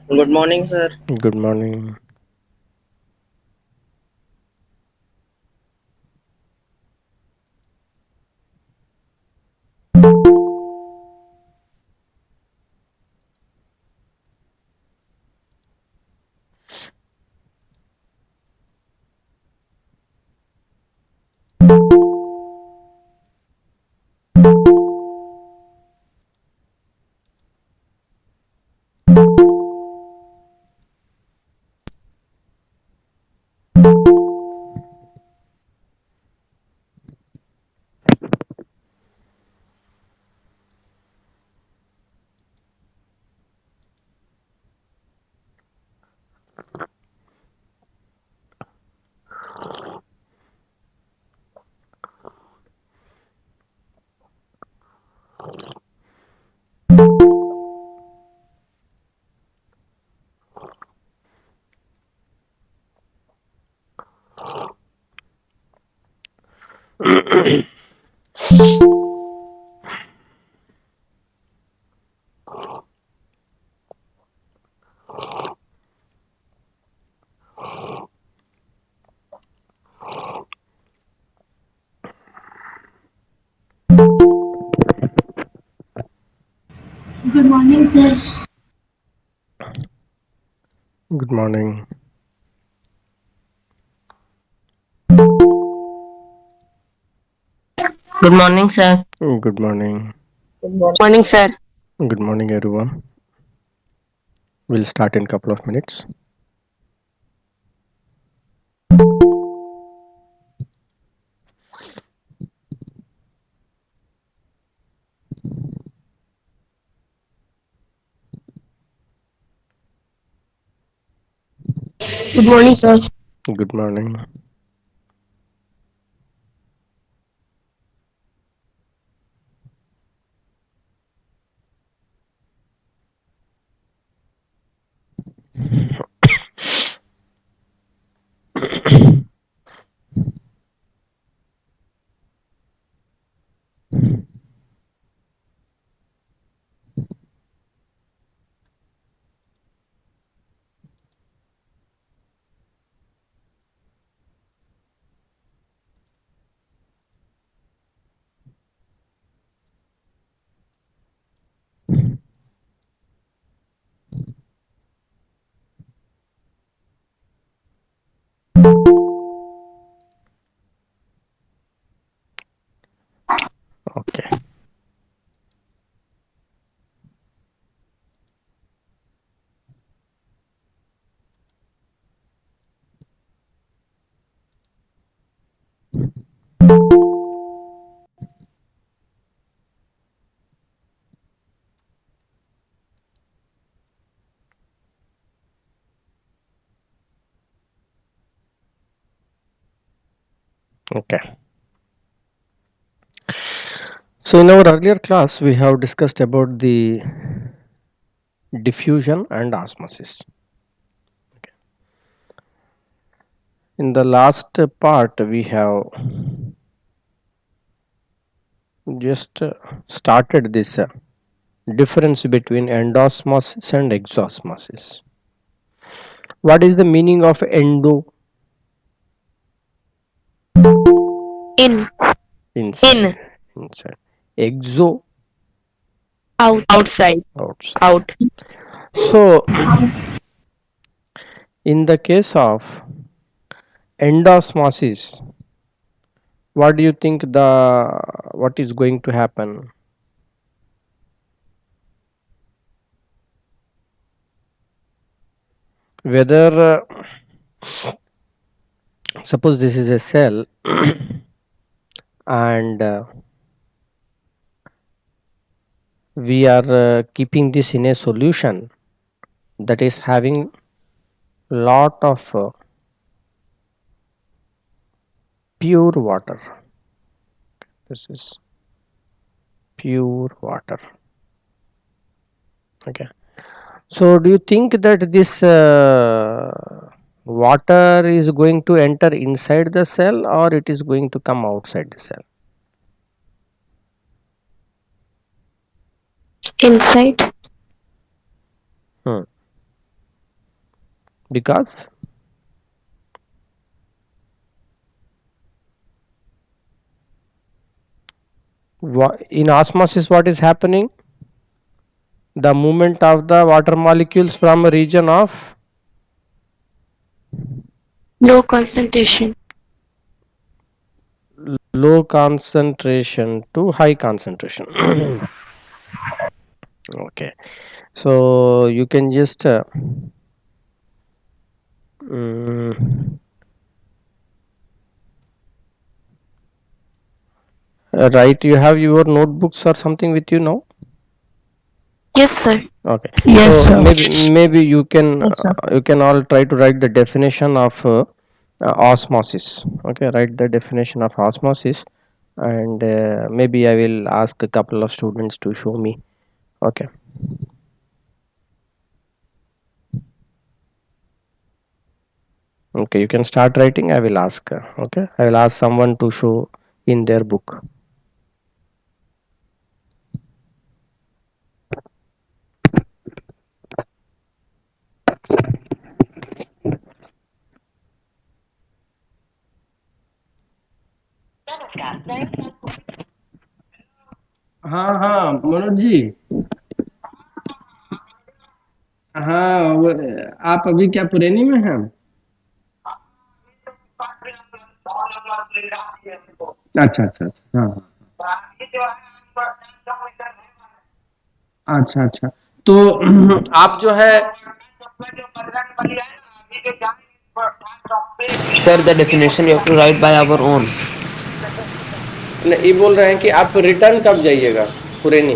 Good morning, sir. Good morning. Good morning, sir. Good morning. Good morning, sir. Good morning. Morning, sir. Good morning, everyone. We'll start in a couple of minutes. Good morning, sir. Good morning. Okay. Okay. So, in our earlier class, we have discussed about the diffusion and osmosis. In the last part, we have just started this difference between endosmosis and exosmosis. What is the meaning of endo? In, Inside. In, Inside. Exo? out, outside, Outside. out. So, in the case of endosmosis, what do you think what is going to happen? Whether suppose this is a cell and we are keeping this in a solution that is having lot of pure water. This is pure water. Okay. So, do you think that this water is going to enter inside the cell or it is going to come outside the cell? inside, Hmm. because in osmosis what is happening? The movement of the water molecules from a region of Low concentration. low concentration to high concentration. Okay, so you can just mm, write. You have your notebooks or something with you now? Yes, sir. Okay, Yes, so sir. maybe Yes, sir. you can all try to write the definition of osmosis. Okay, write the definition of osmosis, and maybe I will ask a couple of students to show me. Okay. Okay, you can start writing. I will ask. Okay, I will ask someone to show in their book. हाँ हाँ मनोज जी। हाँ आप अभी क्या पुरैनी में हैं? अच्छा अच्छा अच्छा हाँ हाँ अच्छा अच्छा। तो आप जो है Sir, the definition you have to write by our own. ये बोल रहे हैं कि आप रिटर्न कब जाइएगा पुरैनी?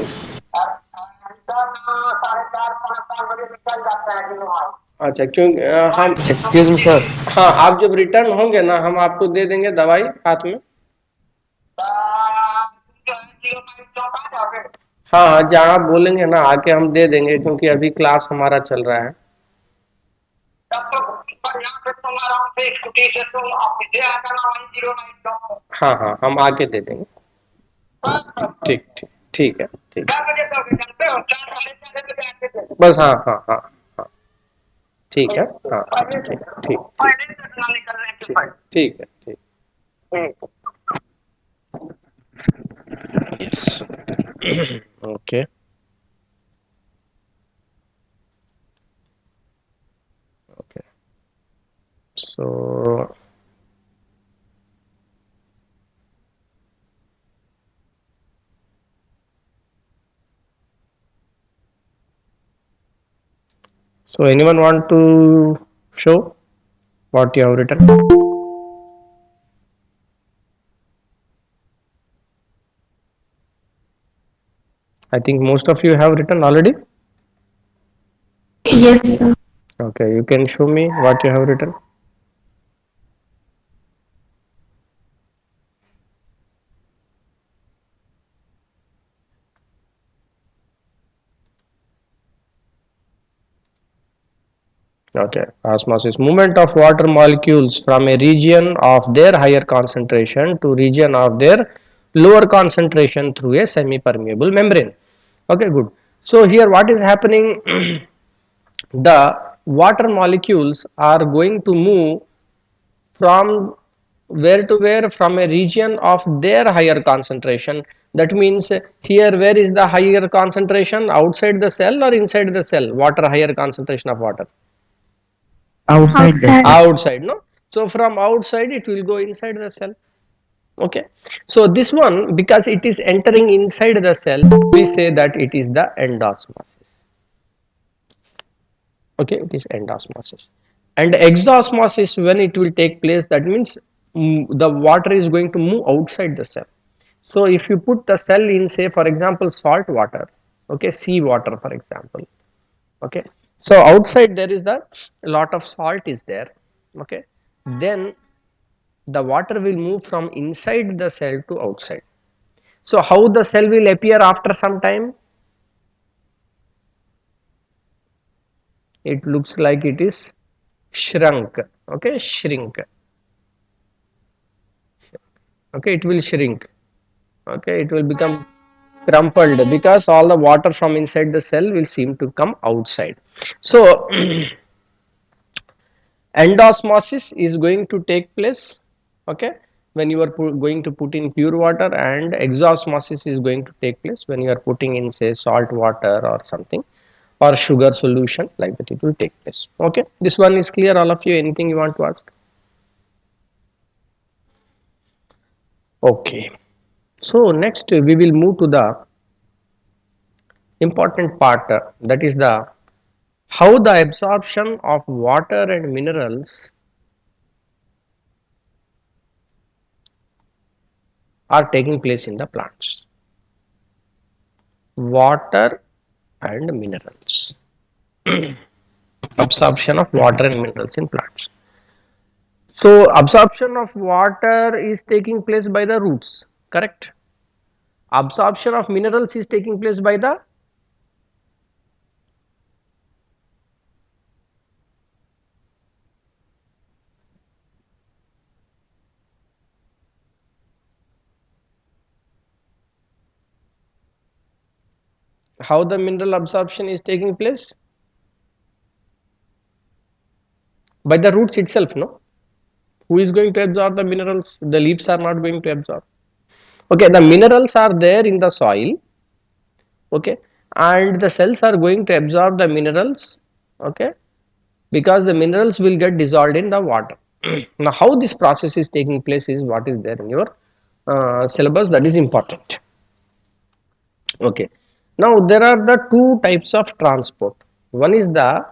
अच्छा क्यों हम Excuse me, sir. हाँ आप जब रिटर्न होंगे ना हम आपको दे देंगे दवाई हाथ में। हाँ हाँ जहाँ आप बोलेंगे ना आके हम दे देंगे क्योंकि अभी क्लास हमारा चल रहा है। हाँ हाँ हम आके दे देंगे। ठीक ठीक ठीक है ठीक। बस हाँ हाँ हाँ हाँ ठीक है हाँ हाँ, ठीक ठीक ठीक है ठीक। Yes. Okay. Okay. So anyone want to show what you have written? I think most of you have written already. Yes, sir. Okay, you can show me what you have written. Okay, osmosis movement of water molecules from a region of their higher concentration to region of their lower concentration through a semi-permeable membrane. Okay, good. So here what is happening? The water molecules are going to move from where to where, from a region of their higher concentration. That means here where is the higher concentration, outside the cell or inside the cell? Water, higher concentration of water Outside the Outside. outside, no? So from outside it will go inside the cell. Okay, so this one, because it is entering inside the cell, we say that it is the endosmosis. Okay, it is endosmosis. And exosmosis, when it will take place, that means the water is going to move outside the cell. So if you put the cell in, say for example salt water, okay, sea water for example, okay, so outside there is the lot of salt is there, okay, then the water will move from inside the cell to outside. So how the cell will appear after some time? It looks like it is shrunk. Okay, shrink. Okay, it will shrink. Okay, it will become crumpled because all the water from inside the cell will seem to come outside. So endosmosis is going to take place, okay, when you are going to put in pure water, and exosmosis is going to take place when you are putting in, say, salt water or something, or sugar solution, like that it will take place. Okay, this one is clear, all of you? Anything you want to ask? Okay, so next we will move to the important part, that is the how the absorption of water and minerals are taking place in the plants. Water and minerals. Absorption of water and minerals in plants. So absorption of water is taking place by the roots, correct? Absorption of minerals is taking place by the, how the mineral absorption is taking place? By the roots itself, no? Who is going to absorb the minerals? The leaves are not going to absorb. Okay, the minerals are there in the soil, okay, and the cells are going to absorb the minerals, okay, because the minerals will get dissolved in the water. Now how this process is taking place is what is there in your syllabus, that is important. Okay, now there are the two types of transport. One is the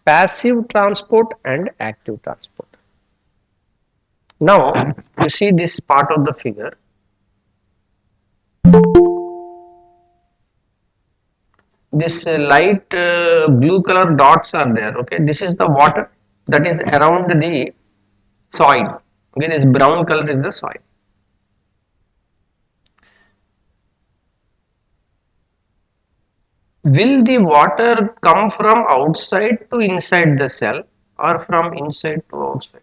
passive transport and active transport. Now you see this part of the figure, this light blue color dots are there, okay, this is the water that is around the soil, okay, this brown color is the soil. Will the water come from outside to inside the cell or from inside to outside?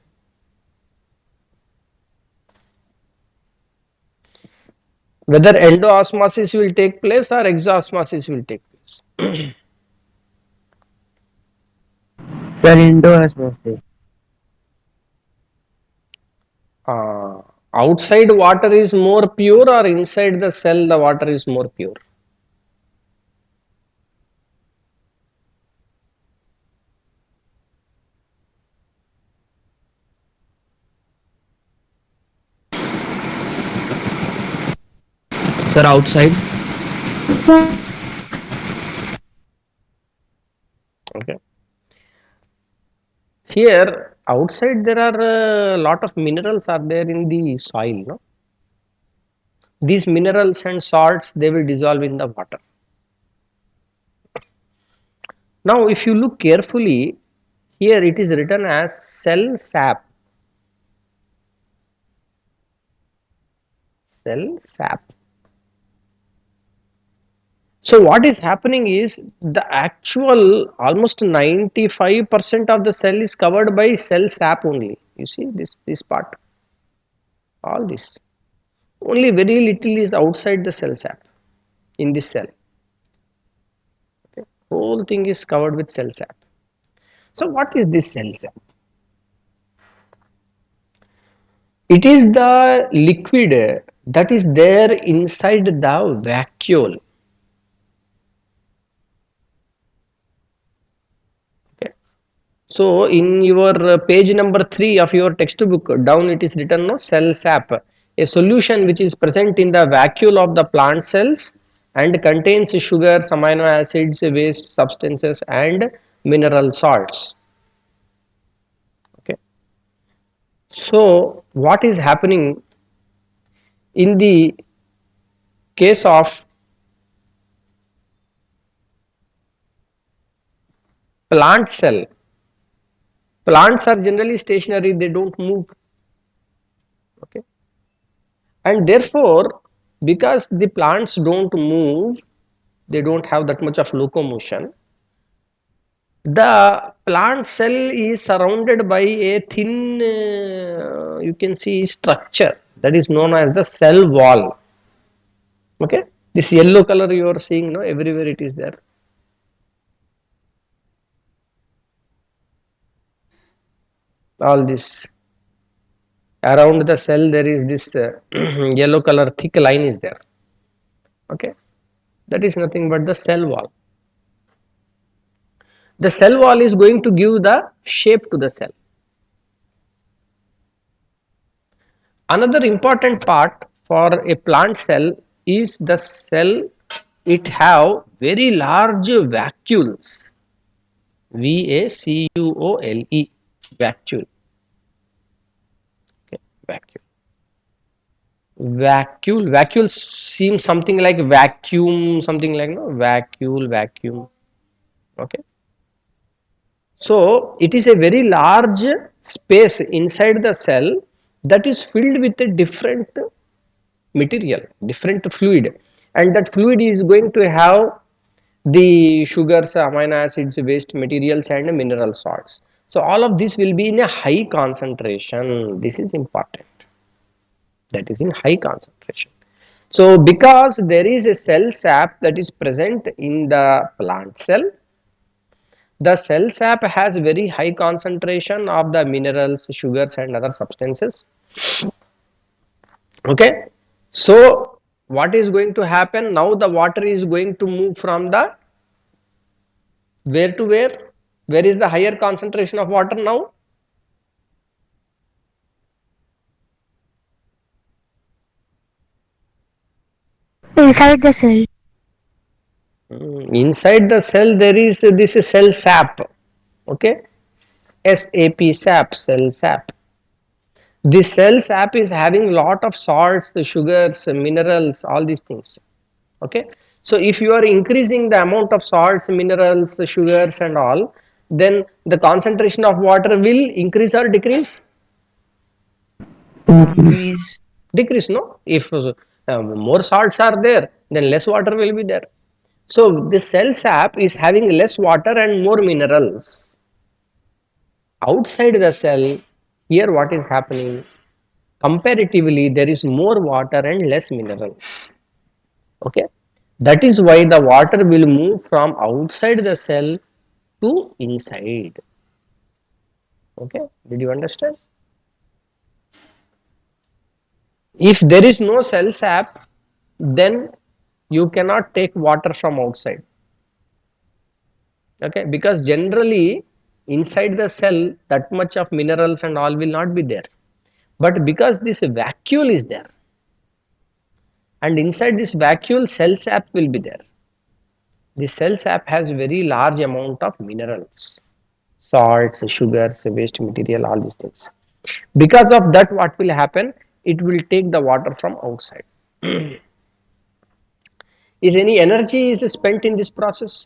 Whether endoosmosis will take place or exosmosis will take place. Sir, endosmosis. uh, Outside water is more pure or inside the cell the water is more pure? Sir, outside. Okay. Here outside there are a lot of minerals are there in the soil, no? These minerals and salts, they will dissolve in the water. Now if you look carefully, here it is written as cell sap. Cell sap. So what is happening is the actual almost 95% of the cell is covered by cell sap only. You see this part, all this. Only very little is outside the cell sap in this cell. Okay. Whole thing is covered with cell sap. So what is this cell sap? It is the liquid that is there inside the vacuole. Okay. So in your page number 3 of your textbook, down it is written, no, cell sap, a solution which is present in the vacuole of the plant cells and contains sugars, amino acids, waste substances and mineral salts. Okay. So what is happening in the case of plant cell? Plants are generally stationary, they don't move. Okay. And therefore, because the plants don't move, they don't have that much of locomotion, the plant cell is surrounded by a thin, you can see, structure that is known as the cell wall. Okay, this yellow color you are seeing, no, everywhere it is there. all this around the cell there is this yellow color thick line is there. Okay, that is nothing but the cell wall. The cell wall is going to give the shape to the cell. Another important part for a plant cell is the cell, it have very large vacuoles. vacuole, vacuole. Okay, vacuole. Vacuole seems something like vacuum, something like, no, vacuole, vacuum. Okay, so it is a very large space inside the cell that is filled with a different material, different fluid, and that fluid is going to have the sugars, amino acids, waste materials, and mineral salts. So all of this will be in a high concentration. This is important. That is in high concentration. So because there is a cell sap that is present in the plant cell, the cell sap has very high concentration of the minerals, sugars, and other substances. Okay, so what is going to happen now? The water is going to move from the where to where? Where is the higher concentration of water now? Inside the cell. Inside the cell there is this cell sap. Okay, SAP, sap, cell sap. This cell sap is having lot of salts, the sugars, minerals, all these things. Okay, so if you are increasing the amount of salts, minerals, sugars, and all, then the concentration of water will increase or decrease? Increase. Decrease, no? If more salts are there, then less water will be there. So the cell sap is having less water and more minerals. Outside the cell, here what is happening? Comparatively, there is more water and less minerals. Okay, that is why the water will move from outside the cell to inside. Okay, did you understand? If there is no cell sap, then you cannot take water from outside. Okay, because generally inside the cell that much of minerals and all will not be there, but because this vacuole is there, and inside this vacuole cell sap will be there. The cell sap has very large amount of minerals, salts, sugars, waste material, all these things. Because of that, what will happen? It will take the water from outside. Is any energy is spent in this process?